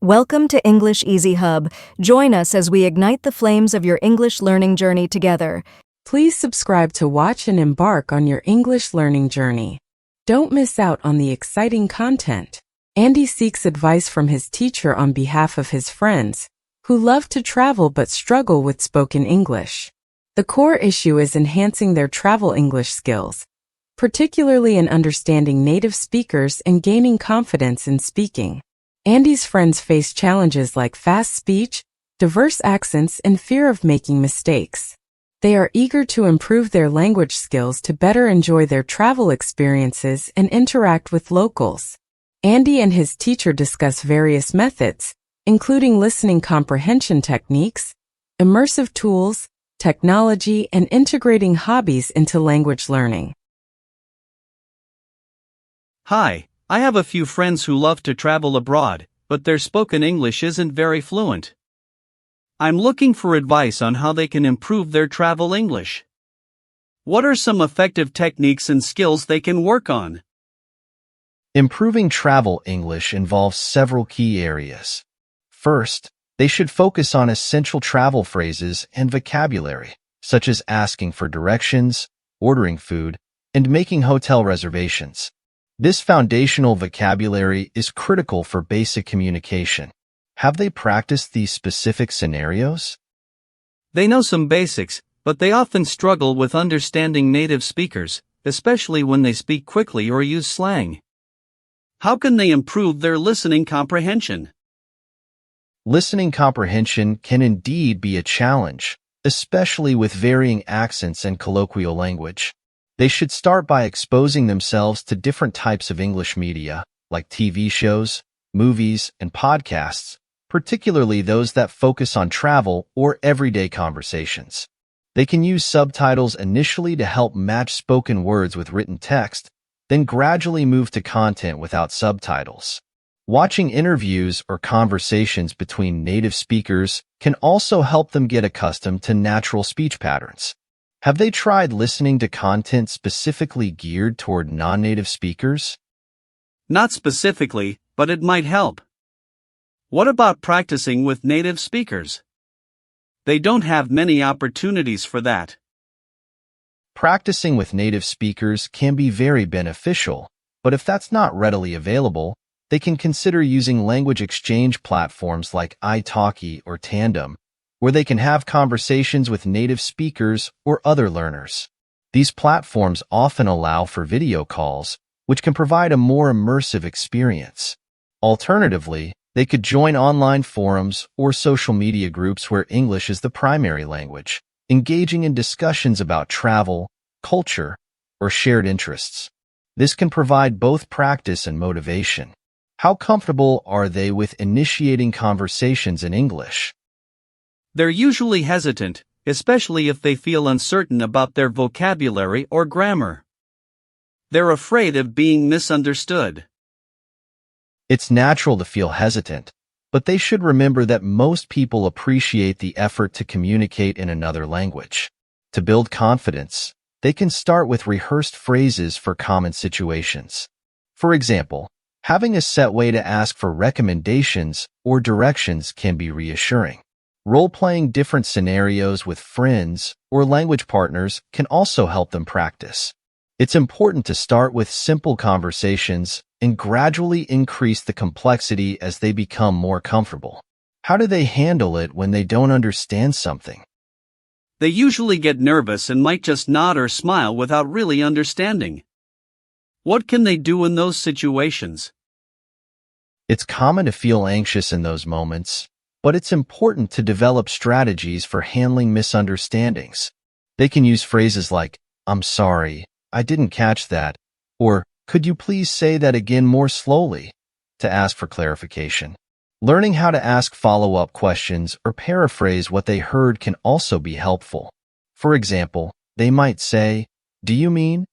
Welcome to English Easy Hub. Join us as we ignite the flames of your English learning journey together. Please subscribe to watch and embark on your English learning journey. Don't miss out on the exciting content. Andy seeks advice from his teacher on behalf of his friends, who love to travel but struggle with spoken English. The core issue is enhancing their travel English skills, particularly in understanding native speakers and gaining confidence in speaking. Andy's friends face challenges like fast speech, diverse accents, and fear of making mistakes. They are eager to improve their language skills to better enjoy their travel experiences and interact with locals. Andy and his teacher discuss various methods, including listening comprehension techniques, immersive tools, technology, and integrating hobbies into language learning. Hi, I have a few friends who love to travel abroad, but their spoken English isn't very fluent. I'm looking for advice on how they can improve their travel English. What are some effective techniques and skills they can work on? Improving travel English involves several key areas. First, they should focus on essential travel phrases and vocabulary, such as asking for directions, ordering food, and making hotel reservations. This foundational vocabulary is critical for basic communication. Have they practiced these specific scenarios? They know some basics, but they often struggle with understanding native speakers, especially when they speak quickly or use slang. How can they improve their listening comprehension? Listening comprehension can indeed be a challenge, especially with varying accents and colloquial language. They should start by exposing themselves to different types of English media, like TV shows, movies, and podcasts, particularly those that focus on travel or everyday conversations. They can use subtitles initially to help match spoken words with written text, then gradually move to content without subtitles. Watching interviews or conversations between native speakers can also help them get accustomed to natural speech patterns. Have they tried listening to content specifically geared toward non-native speakers? Not specifically, but it might help. What about practicing with native speakers? They don't have many opportunities for that. Practicing with native speakers can be very beneficial, but if that's not readily available, they can consider using language exchange platforms like italki or Tandem, where they can have conversations with native speakers or other learners. These platforms often allow for video calls, which can provide a more immersive experience. Alternatively, they could join online forums or social media groups where English is the primary language, engaging in discussions about travel, culture, or shared interests. This can provide both practice and motivation. How comfortable are they with initiating conversations in English? They're usually hesitant, especially if they feel uncertain about their vocabulary or grammar. They're afraid of being misunderstood. It's natural to feel hesitant, but they should remember that most people appreciate the effort to communicate in another language. To build confidence, they can start with rehearsed phrases for common situations. For example, having a set way to ask for recommendations or directions can be reassuring. Role-playing different scenarios with friends or language partners can also help them practice. It's important to start with simple conversations and gradually increase the complexity as they become more comfortable. How do they handle it when they don't understand something? They usually get nervous and might just nod or smile without really understanding. What can they do in those situations? It's common to feel anxious in those moments, but it's important to develop strategies for handling misunderstandings. They can use phrases like, "I'm sorry, I didn't catch that," or "Could you please say that again more slowly?" to ask for clarification. Learning how to ask follow-up questions or paraphrase what they heard can also be helpful. For example, they might say, "Do you mean?"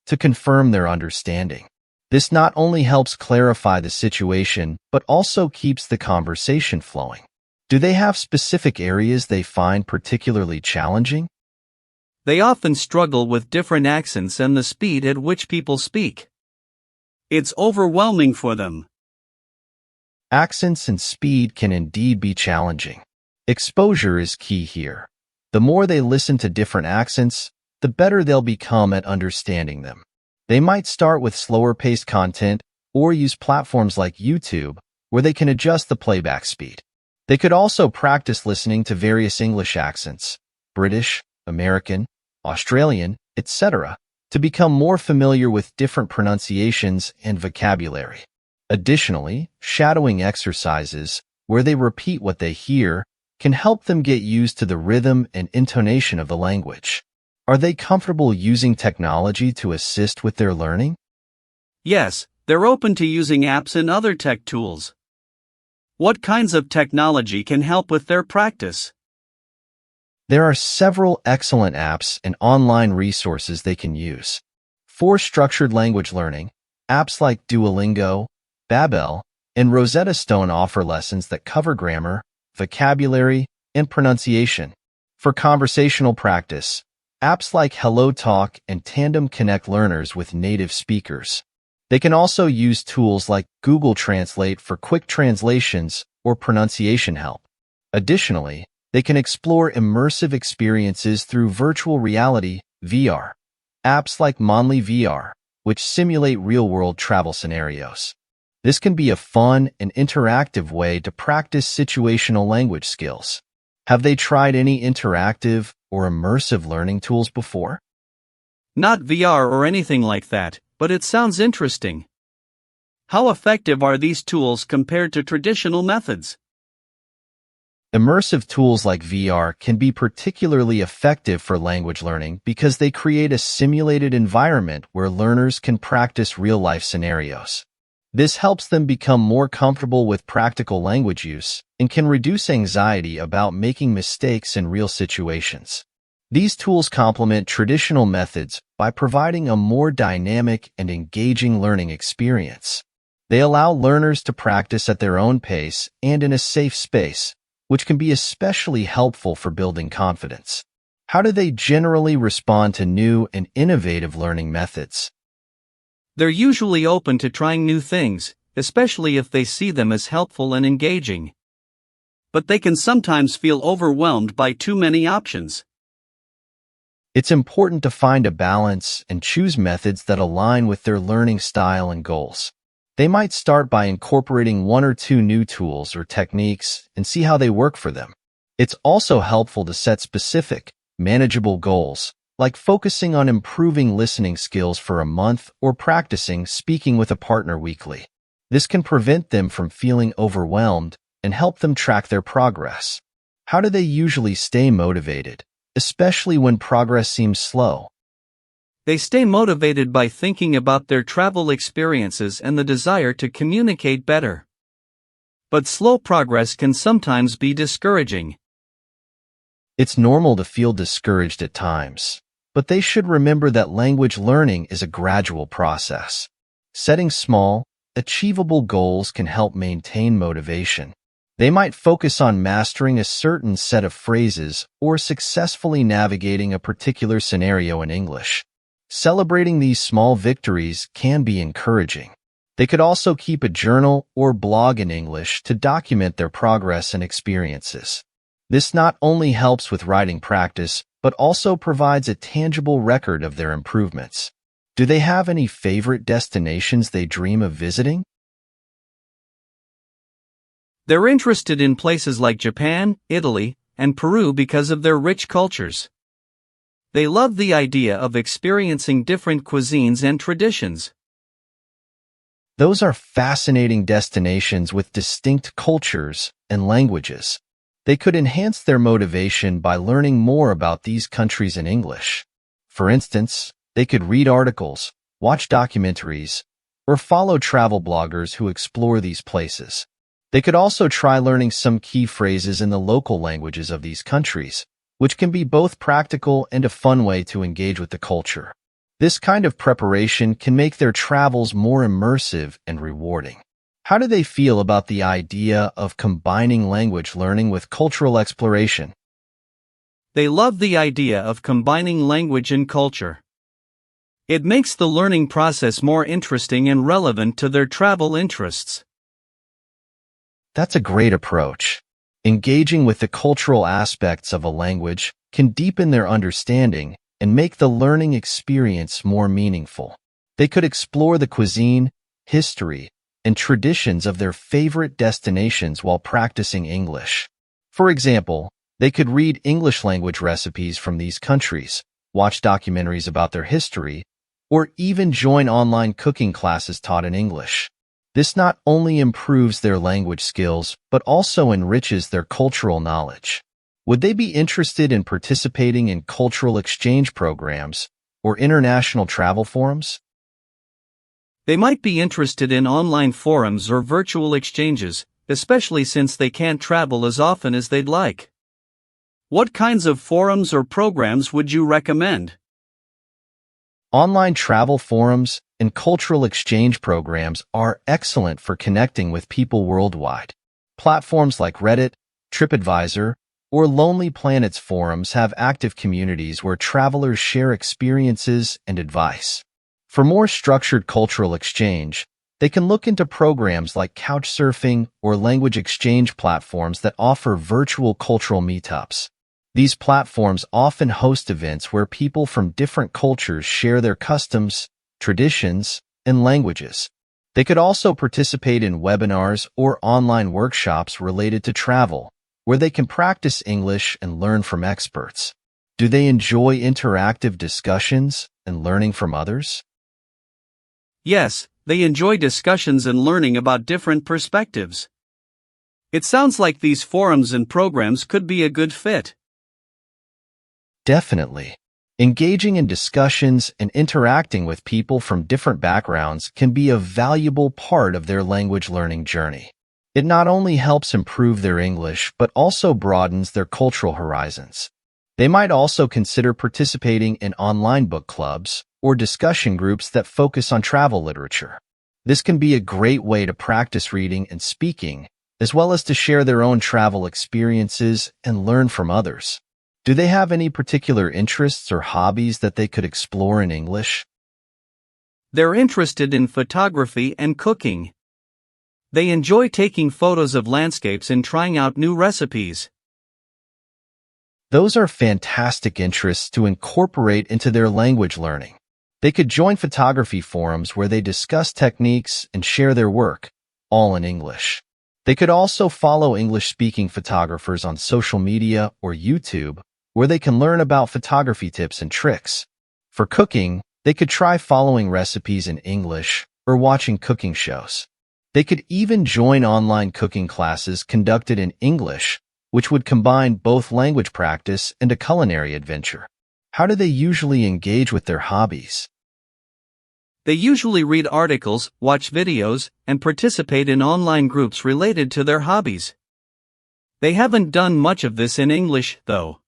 to confirm their understanding. This not only helps clarify the situation, but also keeps the conversation flowing. Do they have specific areas they find particularly challenging? They often struggle with different accents and the speed at which people speak. It's overwhelming for them. Accents and speed can indeed be challenging. Exposure is key here. The more they listen to different accents, the better they'll become at understanding them. They might start with slower-paced content or use platforms like YouTube, where they can adjust the playback speed. They could also practice listening to various English accents, British, American, Australian, etc., to become more familiar with different pronunciations and vocabulary. Additionally, shadowing exercises, where they repeat what they hear, can help them get used to the rhythm and intonation of the language. Are they comfortable using technology to assist with their learning? Yes, they're open to using apps and other tech tools. What kinds of technology can help with their practice? There are several excellent apps and online resources they can use. For structured language learning, apps like Duolingo, Babbel, and Rosetta Stone offer lessons that cover grammar, vocabulary, and pronunciation. For conversational practice, apps like HelloTalk and Tandem connect learners with native speakers. They can also use tools like Google Translate for quick translations or pronunciation help. Additionally, they can explore immersive experiences through virtual reality (VR). Apps like Monly VR, which simulate real-world travel scenarios. This can be a fun and interactive way to practice situational language skills. Have they tried any interactive or immersive learning tools before? Not VR or anything like that, but it sounds interesting. How effective are these tools compared to traditional methods? Immersive tools like VR can be particularly effective for language learning because they create a simulated environment where learners can practice real-life scenarios. This helps them become more comfortable with practical language use and can reduce anxiety about making mistakes in real situations. These tools complement traditional methods by providing a more dynamic and engaging learning experience. They allow learners to practice at their own pace and in a safe space, which can be especially helpful for building confidence. How do they generally respond to new and innovative learning methods? They're usually open to trying new things, especially if they see them as helpful and engaging. But they can sometimes feel overwhelmed by too many options. It's important to find a balance and choose methods that align with their learning style and goals. They might start by incorporating one or two new tools or techniques and see how they work for them. It's also helpful to set specific, manageable goals, like focusing on improving listening skills for a month or practicing speaking with a partner weekly. This can prevent them from feeling overwhelmed and help them track their progress. How do they usually stay motivated, especially when progress seems slow? They stay motivated by thinking about their travel experiences and the desire to communicate better. But slow progress can sometimes be discouraging. It's normal to feel discouraged at times, but they should remember that language learning is a gradual process. Setting small, achievable goals can help maintain motivation. They might focus on mastering a certain set of phrases or successfully navigating a particular scenario in English. Celebrating these small victories can be encouraging. They could also keep a journal or blog in English to document their progress and experiences. This not only helps with writing practice, but also provides a tangible record of their improvements. Do they have any favorite destinations they dream of visiting? They're interested in places like Japan, Italy, and Peru because of their rich cultures. They love the idea of experiencing different cuisines and traditions. Those are fascinating destinations with distinct cultures and languages. They could enhance their motivation by learning more about these countries in English. For instance, they could read articles, watch documentaries, or follow travel bloggers who explore these places. They could also try learning some key phrases in the local languages of these countries, which can be both practical and a fun way to engage with the culture. This kind of preparation can make their travels more immersive and rewarding. How do they feel about the idea of combining language learning with cultural exploration? They love the idea of combining language and culture. It makes the learning process more interesting and relevant to their travel interests. That's a great approach. Engaging with the cultural aspects of a language can deepen their understanding and make the learning experience more meaningful. They could explore the cuisine, history, and traditions of their favorite destinations while practicing English. For example, they could read English language recipes from these countries, watch documentaries about their history, or even join online cooking classes taught in English. This not only improves their language skills, but also enriches their cultural knowledge. Would they be interested in participating in cultural exchange programs or international travel forums? They might be interested in online forums or virtual exchanges, especially since they can't travel as often as they'd like. What kinds of forums or programs would you recommend? Online travel forums and cultural exchange programs are excellent for connecting with people worldwide. Platforms like Reddit, TripAdvisor, or Lonely Planet's forums have active communities where travelers share experiences and advice. For more structured cultural exchange, they can look into programs like Couchsurfing or language exchange platforms that offer virtual cultural meetups. These platforms often host events where people from different cultures share their customs, traditions, and languages. They could also participate in webinars or online workshops related to travel, where they can practice English and learn from experts. Do they enjoy interactive discussions and learning from others? Yes, they enjoy discussions and learning about different perspectives. It sounds like these forums and programs could be a good fit. Definitely. Engaging in discussions and interacting with people from different backgrounds can be a valuable part of their language learning journey. It not only helps improve their English, but also broadens their cultural horizons. They might also consider participating in online book clubs or discussion groups that focus on travel literature. This can be a great way to practice reading and speaking, as well as to share their own travel experiences and learn from others. Do they have any particular interests or hobbies that they could explore in English? They're interested in photography and cooking. They enjoy taking photos of landscapes and trying out new recipes. Those are fantastic interests to incorporate into their language learning. They could join photography forums where they discuss techniques and share their work, all in English. They could also follow English-speaking photographers on social media or YouTube, where they can learn about photography tips and tricks. For cooking, they could try following recipes in English or watching cooking shows. They could even join online cooking classes conducted in English, which would combine both language practice and a culinary adventure. How do they usually engage with their hobbies? They usually read articles, watch videos, and participate in online groups related to their hobbies. They haven't done much of this in English, though.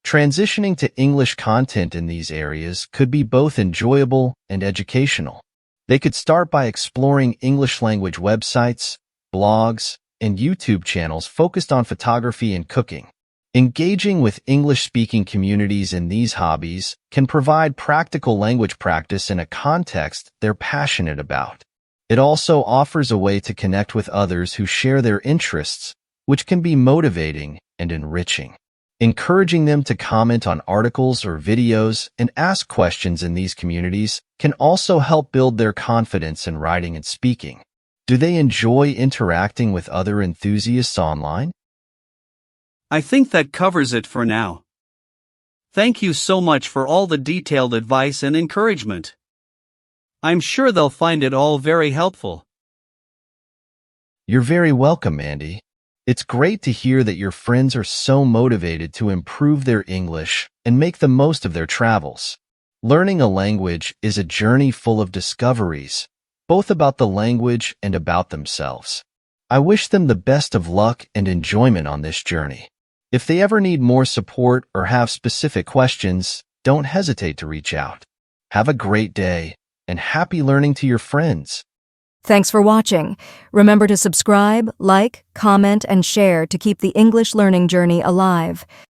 Transitioning to English content in these areas could be both enjoyable and educational. They could start by exploring English language websites, blogs, and YouTube channels focused on photography and cooking. Engaging with English-speaking communities in these hobbies can provide practical language practice in a context they're passionate about. It also offers a way to connect with others who share their interests, which can be motivating and enriching. Encouraging them to comment on articles or videos and ask questions in these communities can also help build their confidence in writing and speaking. Do they enjoy interacting with other enthusiasts online? I think that covers it for now. Thank you so much for all the detailed advice and encouragement. I'm sure they'll find it all very helpful. You're very welcome, Andy. It's great to hear that your friends are so motivated to improve their English and make the most of their travels. Learning a language is a journey full of discoveries, both about the language and about themselves. I wish them the best of luck and enjoyment on this journey. If they ever need more support or have specific questions, don't hesitate to reach out. Have a great day and happy learning to your friends. Thanks for watching. Remember to subscribe, like, comment, and share to keep the English learning journey alive.